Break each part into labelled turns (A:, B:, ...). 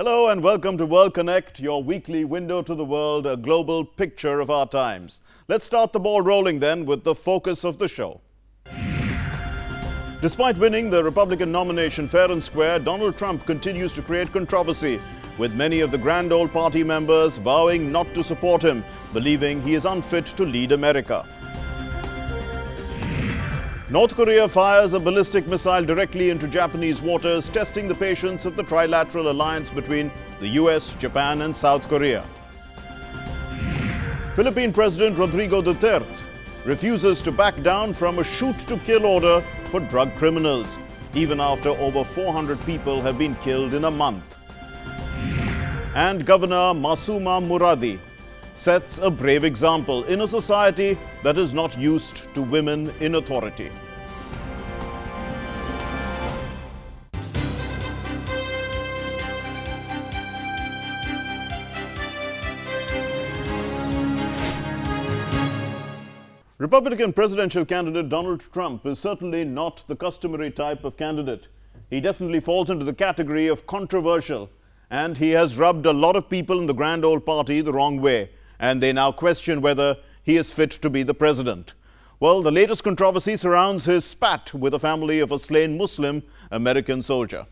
A: Hello and welcome to World Konnect, your weekly window to the world, a global picture of our times. Let's start the ball rolling then with the focus of the show. Despite winning the Republican nomination fair and square, Donald Trump continues to create controversy, with many of the grand old party members vowing not to support him, believing he is unfit to lead America. North Korea fires a ballistic missile directly into Japanese waters, testing the patience of the trilateral alliance between the US, Japan and South Korea. Philippine President Rodrigo Duterte refuses to back down from a shoot-to-kill order for drug criminals, even after over 400 people have been killed in a month. And Governor Masooma Muradi sets a brave example in a society that is not used to women in authority. Republican presidential candidate Donald Trump is certainly not the customary type of candidate. He definitely falls into the category of controversial, and he has rubbed a lot of people in the grand old party the wrong way, and they now question whether he is fit to be the president. Well, the latest controversy surrounds his spat with the family of a slain Muslim American soldier.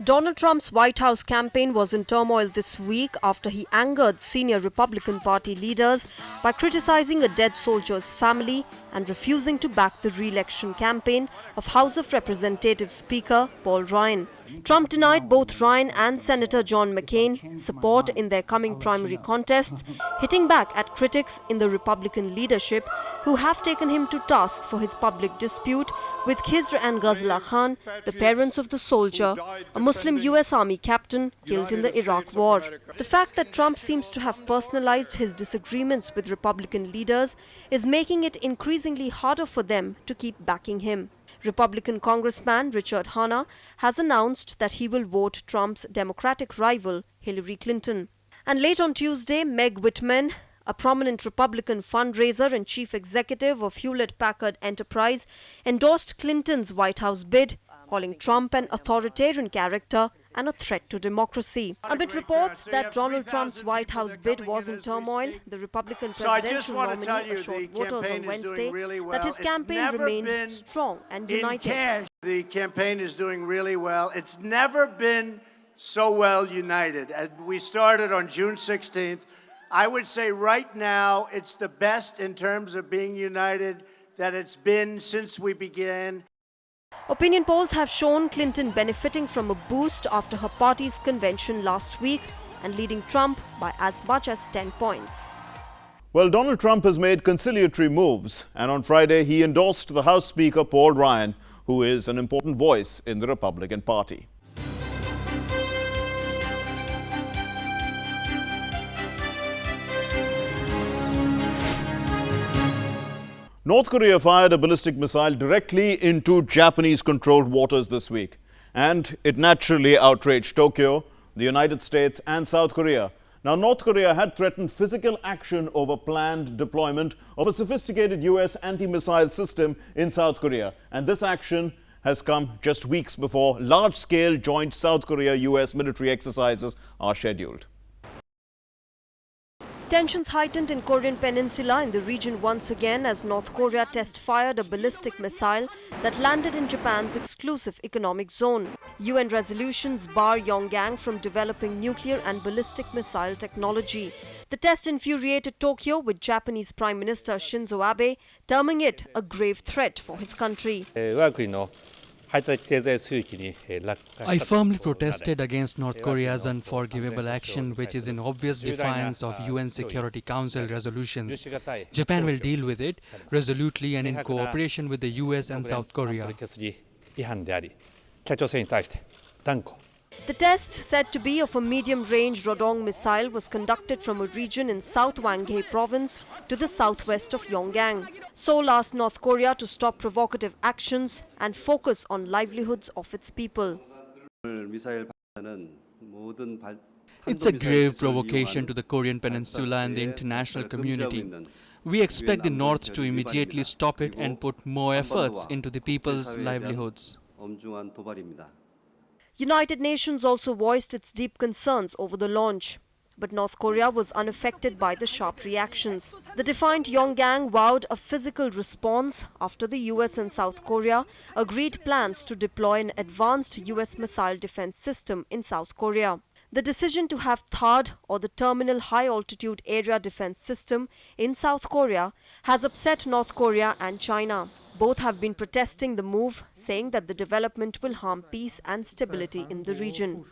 B: Donald Trump's White House campaign was in turmoil this week after he angered senior Republican Party leaders by criticizing a dead soldier's family and refusing to back the re-election campaign of House of Representatives Speaker Paul Ryan. Trump denied both Ryan and Senator John McCain support in their coming primary contests, hitting back at critics in the Republican leadership who have taken him to task for his public dispute with Khizr and Ghazala Khan, the parents of the soldier, a Muslim US Army captain killed in the Iraq War. The fact that Trump seems to have personalized his disagreements with Republican leaders is making it increasingly harder for them to keep backing him. Republican Congressman Richard Hanna has announced that he will vote Trump's Democratic rival Hillary Clinton. And late on Tuesday, Meg Whitman, a prominent Republican fundraiser and chief executive of Hewlett-Packard Enterprise, endorsed Clinton's White House bid, calling Trump an authoritarian character and a threat to democracy. Amid reports that Donald Trump's White House bid was in turmoil, the Republican presidential nominee assured voters on Wednesday that his campaign remained strong and united.
C: The campaign is doing really well. It's never been so well united. And we started on June 16th. I would say right now it's the best in terms of being united that it's been since we began.
B: Opinion polls have shown Clinton benefiting from a boost after her party's convention last week and leading Trump by as much as 10 points.
A: Well, Donald Trump has made conciliatory moves, and on Friday he endorsed the House Speaker Paul Ryan, who is an important voice in the Republican Party. North Korea fired a ballistic missile directly into Japanese-controlled waters this week, and it naturally outraged Tokyo, the United States and South Korea. Now, North Korea had threatened physical action over planned deployment of a sophisticated US anti-missile system in South Korea, and this action has come just weeks before large-scale joint South Korea-US military exercises are scheduled.
B: Tensions heightened in Korean Peninsula in the region once again as North Korea test-fired a ballistic missile that landed in Japan's exclusive economic zone. UN resolutions bar Pyongyang from developing nuclear and ballistic missile technology. The test infuriated Tokyo, with Japanese Prime Minister Shinzo Abe terming it a grave threat for his country.
D: I firmly protested against North Korea's unforgivable action, which is in obvious defiance of UN Security Council resolutions. Japan will deal with it resolutely and in cooperation with the US and South Korea.
B: The test, said to be of a medium-range Rodong missile, was conducted from a region in South Hwanghae province to the southwest of Pyongyang. Seoul asked North Korea to stop provocative actions and focus on livelihoods of its people.
D: It's a grave provocation to the Korean Peninsula and the international community. We expect the North to immediately stop it and put more efforts into the people's livelihoods.
B: United Nations also voiced its deep concerns over the launch. But North Korea was unaffected by the sharp reactions. The defiant Pyongyang vowed a physical response after the US and South Korea agreed plans to deploy an advanced US missile defense system in South Korea. The decision to have THAAD, or the Terminal High Altitude Area Defense System, in South Korea has upset North Korea and China. Both have been protesting the move, saying that the development will harm peace and stability in the region.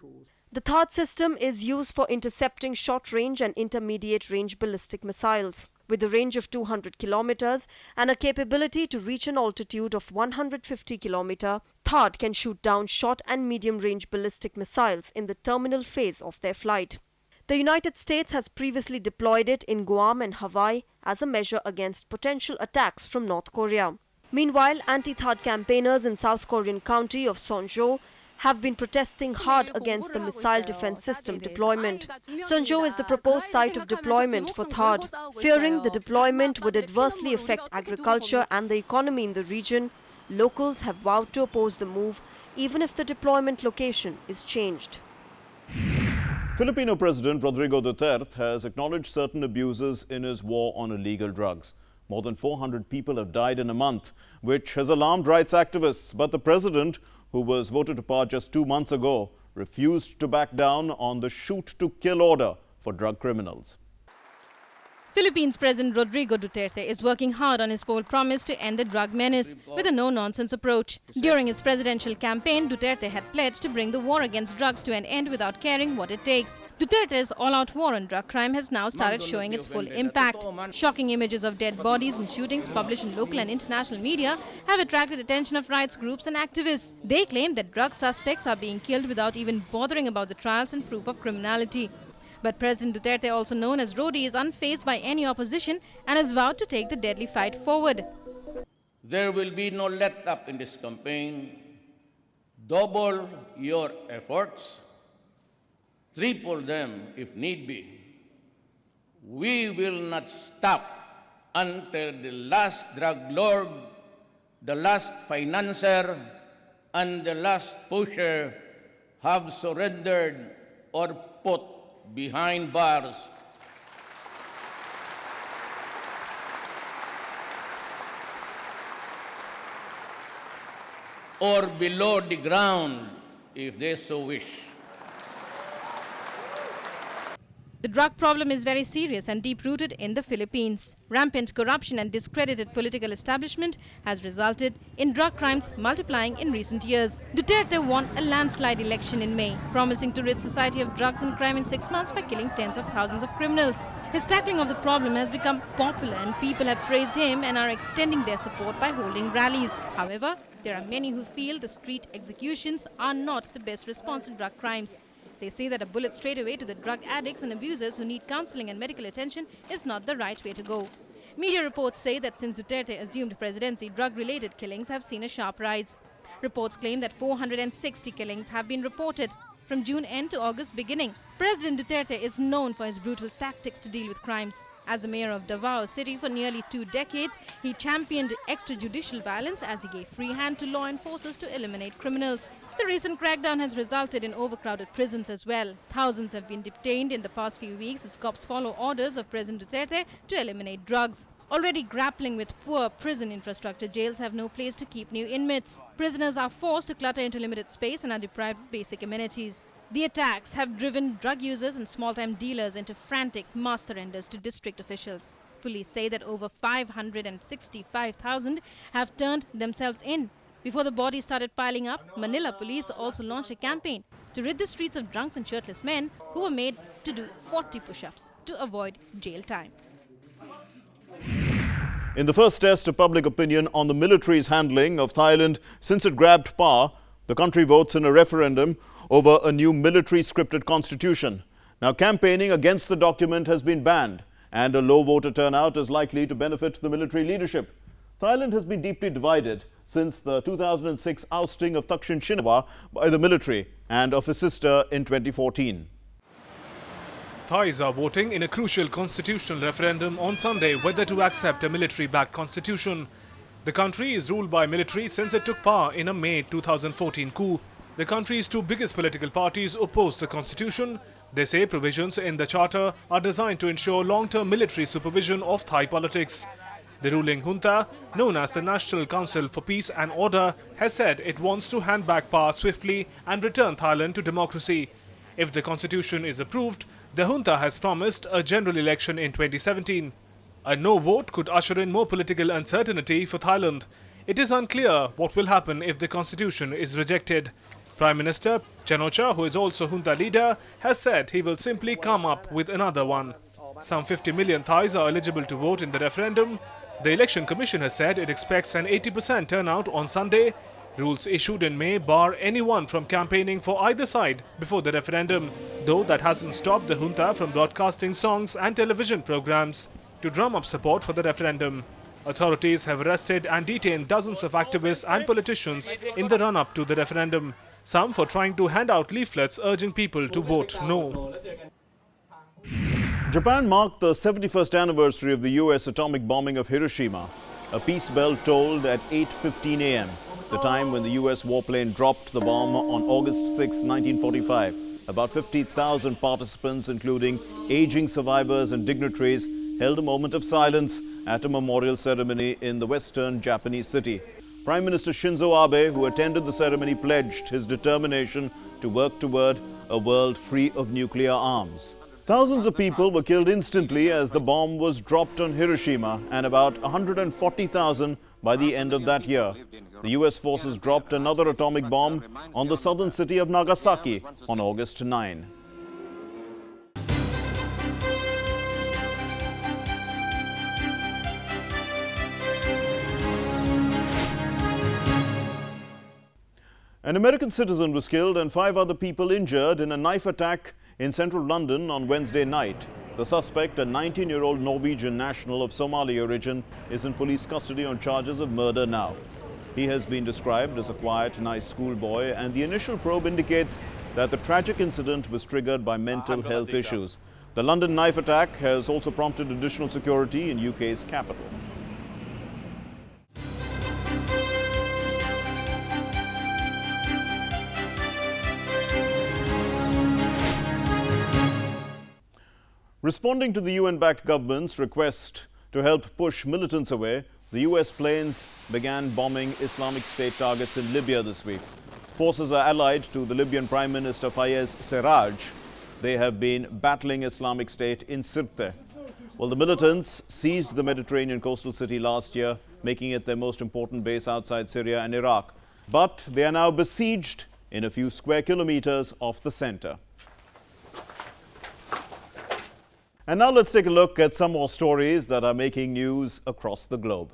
B: The THAAD system is used for intercepting short-range and intermediate-range ballistic missiles. With a range of 200 kilometers and a capability to reach an altitude of 150 kilometers, THAAD can shoot down short and medium-range ballistic missiles in the terminal phase of their flight. The United States has previously deployed it in Guam and Hawaii as a measure against potential attacks from North Korea. Meanwhile, anti-THAAD campaigners in South Korean county of Sonjo have been protesting hard against the missile defense system deployment. Sonjo is the proposed site of deployment for THAAD. Fearing the deployment would adversely affect agriculture and the economy in the region, locals have vowed to oppose the move even if the deployment location is changed.
A: Filipino President Rodrigo Duterte has acknowledged certain abuses in his war on illegal drugs. More than 400 people have died in a month, which has alarmed rights activists. But the president, who was voted to power just 2 months ago, refused to back down on the shoot-to-kill order for drug criminals.
E: Philippines President Rodrigo Duterte is working hard on his bold promise to end the drug menace with a no-nonsense approach. During his presidential campaign, Duterte had pledged to bring the war against drugs to an end without caring what it takes. Duterte's all-out war on drug crime has now started showing its full impact. Shocking images of dead bodies and shootings published in local and international media have attracted attention of rights groups and activists. They claim that drug suspects are being killed without even bothering about the trials and proof of criminality. But President Duterte, also known as Rodi, is unfazed by any opposition and has vowed to take the deadly fight forward.
F: There will be no let-up in this campaign. Double your efforts, triple them if need be. We will not stop until the last drug lord, the last financier, and the last pusher have surrendered or put behind bars. Or below the ground, if they so wish.
E: The drug problem is very serious and deep-rooted in the Philippines. Rampant corruption and discredited political establishment has resulted in drug crimes multiplying in recent years. Duterte won a landslide election in May, promising to rid society of drugs and crime in 6 months by killing tens of thousands of criminals. His tackling of the problem has become popular and people have praised him and are extending their support by holding rallies. However, there are many who feel the street executions are not the best response to drug crimes. They say that a bullet straight away to the drug addicts and abusers who need counseling and medical attention is not the right way to go. Media reports say that since Duterte assumed presidency, drug-related killings have seen a sharp rise. Reports claim that 460 killings have been reported from June end to August beginning. President Duterte is known for his brutal tactics to deal with crimes. As the mayor of Davao City for nearly 2 decades, he championed extrajudicial violence as he gave free hand to law enforcers to eliminate criminals. The recent crackdown has resulted in overcrowded prisons as well. Thousands have been detained in the past few weeks as cops follow orders of President Duterte to eliminate drugs. Already grappling with poor prison infrastructure, jails have no place to keep new inmates. Prisoners are forced to clutter into limited space and are deprived of basic amenities. The attacks have driven drug users and small-time dealers into frantic mass surrenders to district officials. Police say that over 565,000 have turned themselves in. Before the bodies started piling up, Manila police also launched a campaign to rid the streets of drunks and shirtless men who were made to do 40 push-ups to avoid jail time.
A: In the first test of public opinion on the military's handling of Thailand since it grabbed power, the country votes in a referendum over a new military-scripted constitution. Now, campaigning against the document has been banned, and a low voter turnout is likely to benefit the military leadership. Thailand has been deeply divided since the 2006 ousting of Thaksin Shinawatra by the military and of his sister in 2014.
G: Thais are voting in a crucial constitutional referendum on Sunday whether to accept a military-backed constitution. The country is ruled by military since it took power in a May 2014 coup. The country's two biggest political parties oppose the constitution. They say provisions in the charter are designed to ensure long-term military supervision of Thai politics. The ruling junta, known as the National Council for Peace and Order, has said it wants to hand back power swiftly and return Thailand to democracy. If the constitution is approved, the junta has promised a general election in 2017. A no vote could usher in more political uncertainty for Thailand. It is unclear what will happen if the constitution is rejected. Prime Minister Chanocha, who is also junta leader, has said he will simply come up with another one. Some 50 million Thais are eligible to vote in the referendum. The Election Commission has said it expects an 80% turnout on Sunday. Rules issued in May bar anyone from campaigning for either side before the referendum, though that hasn't stopped the junta from broadcasting songs and television programs to drum up support for the referendum. Authorities have arrested and detained dozens of activists and politicians in the run-up to the referendum, some for trying to hand out leaflets urging people to vote no.
A: Japan marked the 71st anniversary of the US atomic bombing of Hiroshima. A peace bell tolled at 8:15 a.m., the time when the US warplane dropped the bomb on August 6, 1945. About 50,000 participants, including aging survivors and dignitaries, held a moment of silence at a memorial ceremony in the western Japanese city. Prime Minister Shinzo Abe, who attended the ceremony, pledged his determination to work toward a world free of nuclear arms. Thousands of people were killed instantly as the bomb was dropped on Hiroshima, and about 140,000 by the end of that year. The US forces dropped another atomic bomb on the southern city of Nagasaki on August 9. An American citizen was killed and 5 other people injured in a knife attack in central London on Wednesday night. The suspect, a 19-year-old Norwegian national of Somali origin, is in police custody on charges of murder now. He has been described as a quiet, nice schoolboy, and the initial probe indicates that the tragic incident was triggered by mental health issues. The London knife attack has also prompted additional security in UK's capital. Responding to the UN-backed government's request to help push militants away, the US planes began bombing Islamic State targets in Libya this week. Forces are allied to the Libyan Prime Minister Fayez Sarraj. They have been battling Islamic State in Sirte. Well, the militants seized the Mediterranean coastal city last year, making it their most important base outside Syria and Iraq. But they are now besieged in a few square kilometers of the center. And now let's take a look at some more stories that are making news across the globe.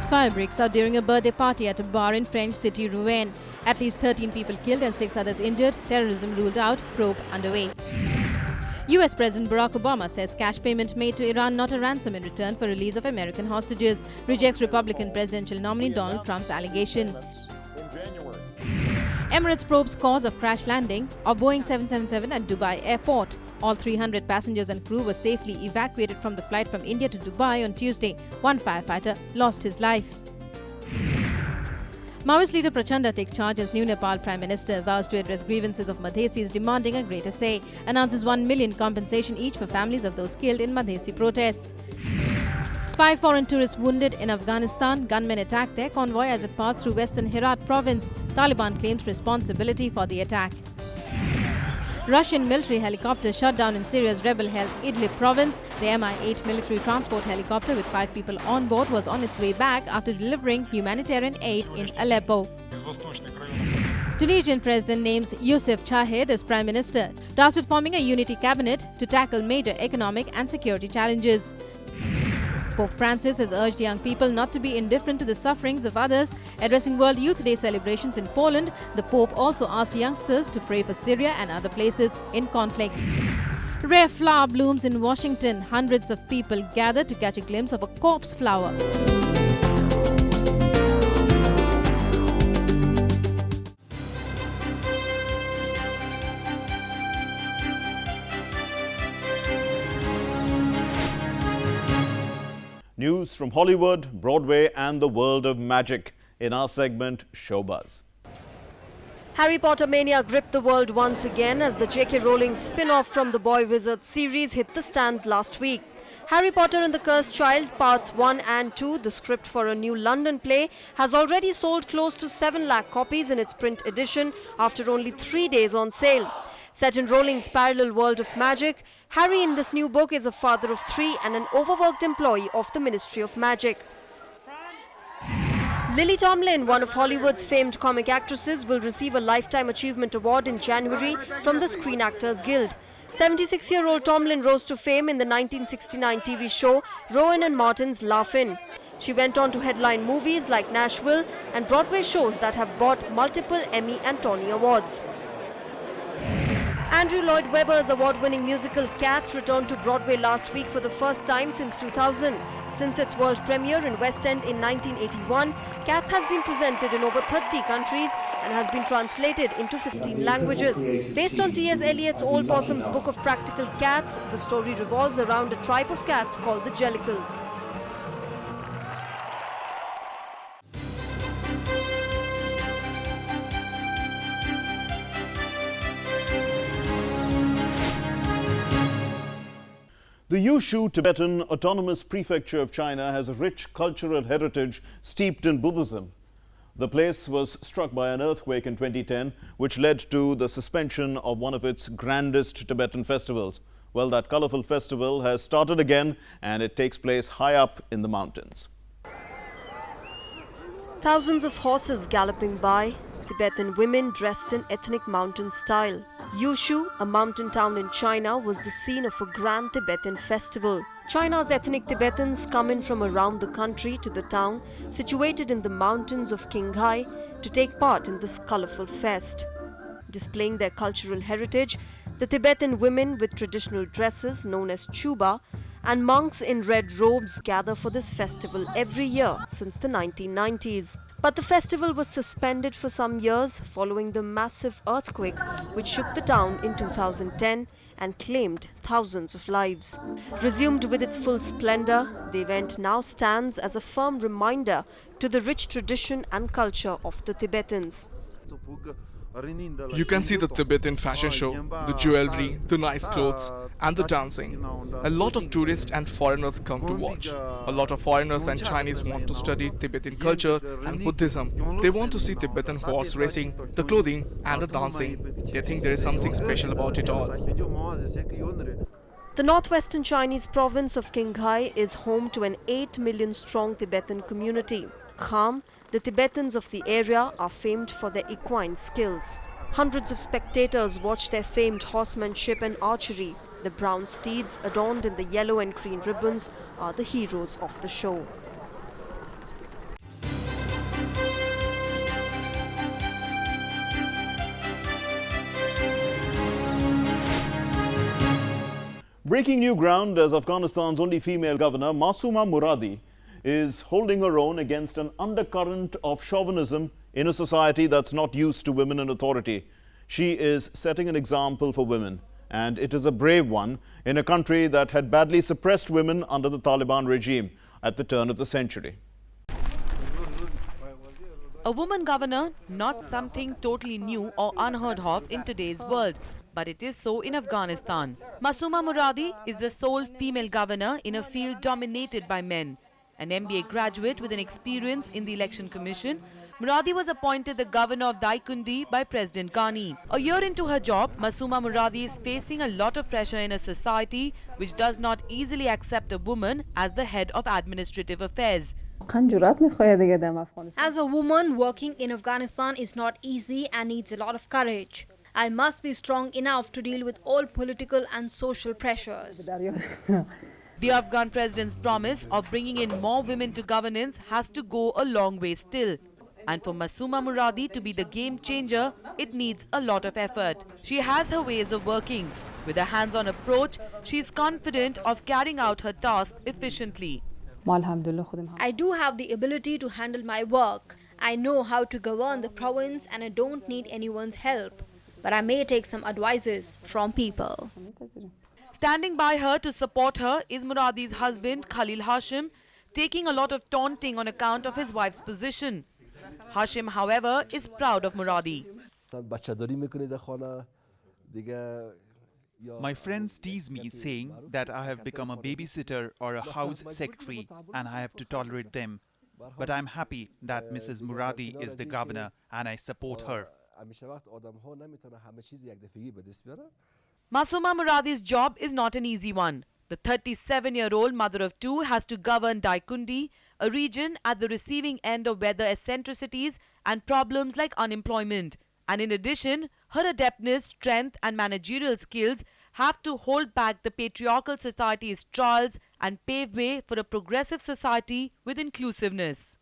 E: Fire breaks out during a birthday party at a bar in French city Rouen. At least 13 people killed and 6 others injured. Terrorism ruled out. Probe underway. US President Barack Obama says cash payment made to Iran not a ransom in return for release of American hostages. Rejects Republican presidential nominee Donald Trump's allegation. Emirates probes cause of crash landing of Boeing 777 at Dubai airport. All 300 passengers and crew were safely evacuated from the flight from India to Dubai on Tuesday. One firefighter lost his life. Maoist leader Prachanda takes charge as new Nepal Prime Minister, vows to address grievances of Madhesis demanding a greater say, announces 1 million compensation each for families of those killed in Madhesi protests. 5 foreign tourists wounded in Afghanistan. Gunmen attacked their convoy as it passed through western Herat province. Taliban claims responsibility for the attack. Russian military helicopter shot down in Syria's rebel-held Idlib province. The Mi-8 military transport helicopter with 5 people on board was on its way back after delivering humanitarian aid in Aleppo. Tunisian president names Youssef Chahed as prime minister, tasked with forming a unity cabinet to tackle major economic and security challenges. Pope Francis has urged young people not to be indifferent to the sufferings of others. Addressing World Youth Day celebrations in Poland, the Pope also asked youngsters to pray for Syria and other places in conflict. Rare flower blooms in Washington. Hundreds of people gathered to catch a glimpse of a corpse flower.
A: News from Hollywood, Broadway and the world of magic in our segment Showbuzz.
B: Harry Potter mania gripped the world once again as the J.K. Rowling spin-off from the Boy Wizard series hit the stands last week. Harry Potter and the Cursed Child Parts 1 and 2, the script for a new London play, has already sold close to 7 lakh copies in its print edition after only 3 days on sale. Set in Rowling's parallel world of magic, Harry in this new book is a father of 3 and an overworked employee of the Ministry of Magic. Lily Tomlin, one of Hollywood's famed comic actresses, will receive a Lifetime Achievement Award in January from the Screen Actors Guild. 76-year-old Tomlin rose to fame in the 1969 TV show Rowan and Martin's Laugh-In. She went on to headline movies like Nashville and Broadway shows that have bought multiple Emmy and Tony Awards. Andrew Lloyd Webber's award-winning musical Cats returned to Broadway last week for the first time since 2000. Since its world premiere in West End in 1981, Cats has been presented in over 30 countries and has been translated into 15 languages. Based on T.S. Eliot's Old Possum's Book of Practical Cats, the story revolves around a tribe of cats called the Jellicles.
A: The Yushu Tibetan Autonomous Prefecture of China has a rich cultural heritage steeped in Buddhism. The place was struck by an earthquake in 2010, which led to the suspension of one of its grandest Tibetan festivals. Well, that colorful festival has started again, and it takes place high up in the mountains.
B: Thousands of horses galloping by, Tibetan women dressed in ethnic mountain style. Yushu, a mountain town in China, was the scene of a grand Tibetan festival. China's ethnic Tibetans come in from around the country to the town, situated in the mountains of Qinghai, to take part in this colorful fest. Displaying their cultural heritage, the Tibetan women with traditional dresses known as chuba and monks in red robes gather for this festival every year since the 1990s. But the festival was suspended for some years following the massive earthquake which shook the town in 2010 and claimed thousands of lives. Resumed with its full splendor, the event now stands as a firm reminder to the rich tradition and culture of the Tibetans.
H: You can see the Tibetan fashion show, the jewelry, the nice clothes, and the dancing. A lot of tourists and foreigners come to watch. A lot of foreigners and Chinese want to study Tibetan culture and Buddhism. They want to see Tibetan horse racing, the clothing, and the dancing. They think there is something special about it all.
B: The northwestern Chinese province of Qinghai is home to an 8 million strong Tibetan community. Kham, the Tibetans of the area, are famed for their equine skills. Hundreds of spectators watch their famed horsemanship and archery. The brown steeds, adorned in the yellow and green ribbons, are the heroes of the show.
A: Breaking new ground as Afghanistan's only female governor, Masooma Muradi, is holding her own against an undercurrent of chauvinism in a society that's not used to women in authority. She is setting an example for women, and it is a brave one in a country that had badly suppressed women under the Taliban regime at the turn of the century.
I: A woman governor, not something totally new or unheard of in today's world, but it is so in Afghanistan. Masooma Muradi is the sole female governor in a field dominated by men. An MBA graduate with an experience in the Election Commission, Muradi was appointed the governor of Daikundi by President Ghani. A year into her job, Masooma Muradi is facing a lot of pressure in a society which does not easily accept a woman as the head of administrative affairs.
J: As a woman, working in Afghanistan is not easy and needs a lot of courage. I must be strong enough to deal with all political and social pressures.
I: The Afghan president's promise of bringing in more women to governance has to go a long way still. And for Masooma Muradi to be the game changer, it needs a lot of effort. She has her ways of working. With a hands-on approach, she is confident of carrying out her task efficiently.
J: I do have the ability to handle my work. I know how to govern the province and I don't need anyone's help. But I may take some advices from people.
I: Standing by her to support her is Muradi's husband, Khalil Hashim, taking a lot of taunting on account of his wife's position. Hashim, however, is proud of Muradi.
K: My friends tease me saying that I have become a babysitter or a house secretary and I have to tolerate them. But I'm happy that Mrs. Muradi is the governor and I support her.
I: Masooma Muradi's job is not an easy one. The 37-year-old mother of two has to govern Daikundi, a region at the receiving end of weather eccentricities and problems like unemployment. And in addition, her adeptness, strength and managerial skills have to hold back the patriarchal society's trials and pave way for a progressive society with inclusiveness.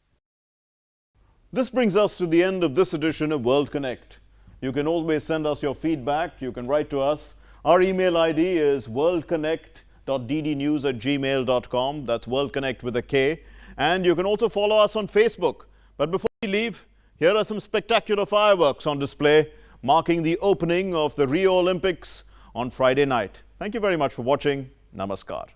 A: This brings us to the end of this edition of World Konnect. You can always send us your feedback. You can write to us. Our email ID is worldkonnect.ddnews@gmail.com. That's World Konnect with a K. And you can also follow us on Facebook. But before we leave, here are some spectacular fireworks on display, marking the opening of the Rio Olympics on Friday night. Thank you very much for watching. Namaskar.